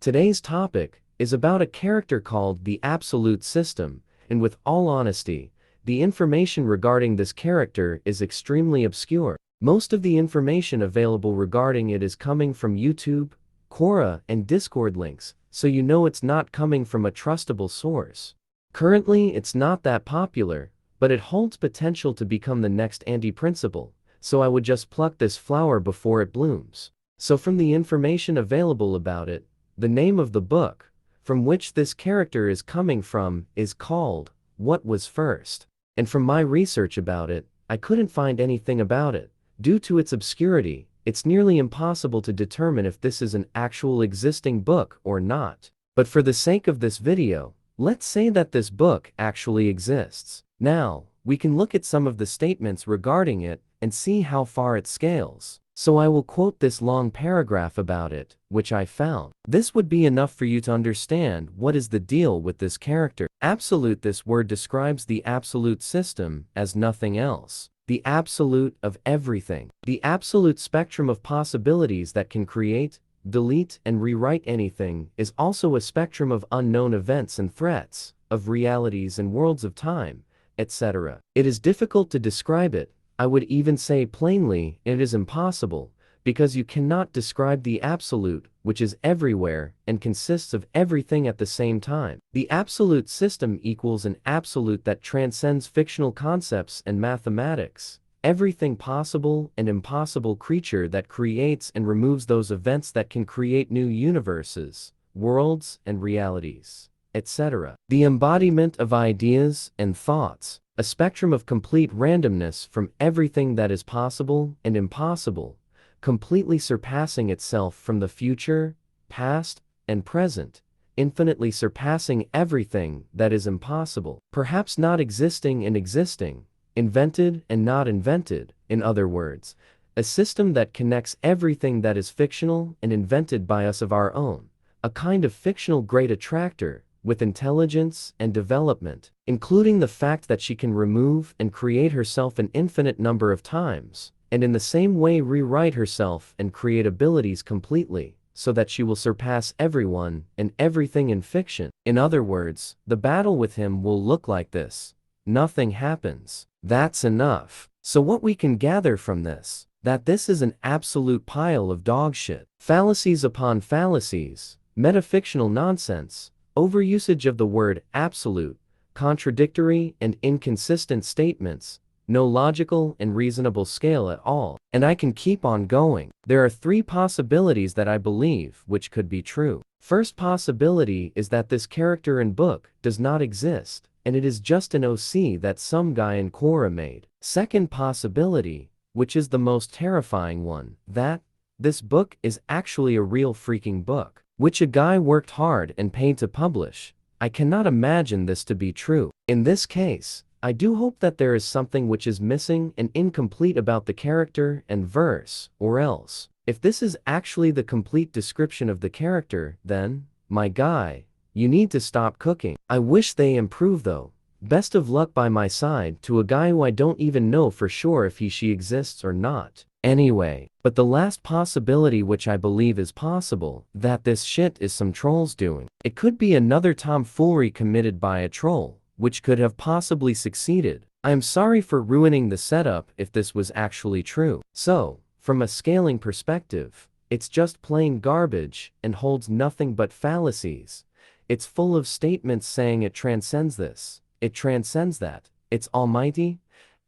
Today's topic is about a character called the absolute system, and with all honesty, the information regarding this character is extremely obscure. Most of the information available regarding it is coming from YouTube, Quora, and Discord links, so you know it's not coming from a trustable source. Currently, it's not that popular, but it holds potential to become the next anti-principle, so I would just pluck this flower before it blooms. So from the information available about it, the name of the book, from which this character is coming from, is called, What Was First? And from my research about it, I couldn't find anything about it. Due to its obscurity, it's nearly impossible to determine if this is an actual existing book or not. But for the sake of this video, let's say that this book actually exists. Now, we can look at some of the statements regarding it and see how far it scales. So I will quote this long paragraph about it, which I found. This would be enough for you to understand what is the deal with this character. Absolute. This word describes the absolute system as nothing else. The absolute of everything. The absolute spectrum of possibilities that can create, delete, and rewrite anything is also a spectrum of unknown events and threats, of realities and worlds of time, etc. It is difficult to describe it. I would even say plainly, it is impossible, because you cannot describe the absolute, which is everywhere and consists of everything at the same time. The absolute system equals an absolute that transcends fictional concepts and mathematics, everything possible and impossible creature that creates and removes those events that can create new universes, worlds, and realities, etc. The embodiment of ideas and thoughts, a spectrum of complete randomness from everything that is possible and impossible, completely surpassing itself from the future, past, and present, infinitely surpassing everything that is impossible, perhaps not existing and existing, invented and not invented, in other words, a system that connects everything that is fictional and invented by us of our own, a kind of fictional great attractor, with intelligence and development, including the fact that she can remove and create herself an infinite number of times, and in the same way rewrite herself and create abilities completely, so that she will surpass everyone and everything in fiction. In other words, the battle with him will look like this. Nothing happens. That's enough. So what we can gather from this, that this is an absolute pile of dog shit. Fallacies upon fallacies, metafictional nonsense, overusage of the word absolute, contradictory and inconsistent statements, no logical and reasonable scale at all. And I can keep on going. There are three possibilities that I believe which could be true. First possibility is that this character and book does not exist, and it is just an OC that some guy in Quora made. Second possibility, which is the most terrifying one, that this book is actually a real freaking book, which a guy worked hard and paid to publish. I cannot imagine this to be true. In this case, I do hope that there is something which is missing and incomplete about the character and verse, or else, if this is actually the complete description of the character, then, my guy, you need to stop cooking. I wish they improve though. Best of luck by my side to a guy who I don't even know for sure if she exists or not. Anyway, but the last possibility which I believe is possible, that this shit is some trolls doing. It could be another tomfoolery committed by a troll, which could have possibly succeeded. I am sorry for ruining the setup if this was actually true. So, from a scaling perspective, it's just plain garbage and holds nothing but fallacies. It's full of statements saying it transcends this, it transcends that, it's almighty,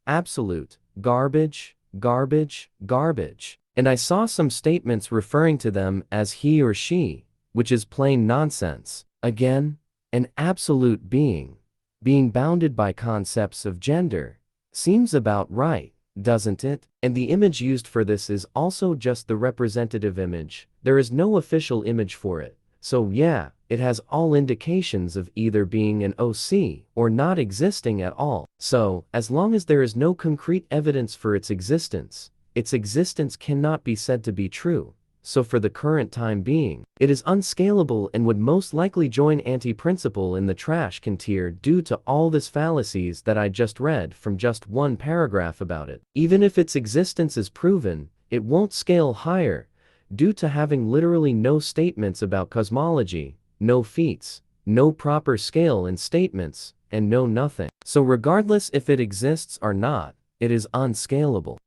absolute, garbage, garbage, garbage. And I saw some statements referring to them as he or she, which is plain nonsense. Again, an absolute being bounded by concepts of gender, seems about right, doesn't it? And the image used for this is also just the representative image. There is no official image for it. So yeah, it has all indications of either being an OC or not existing at all. So, as long as there is no concrete evidence for its existence cannot be said to be true. So for the current time being, it is unscalable and would most likely join anti-principle in the trash can tier due to all this fallacies that I just read from just one paragraph about it. Even if its existence is proven, it won't scale higher, due to having literally no statements about cosmology, no feats, no proper scale in statements, and no nothing. So regardless if it exists or not, it is unscalable.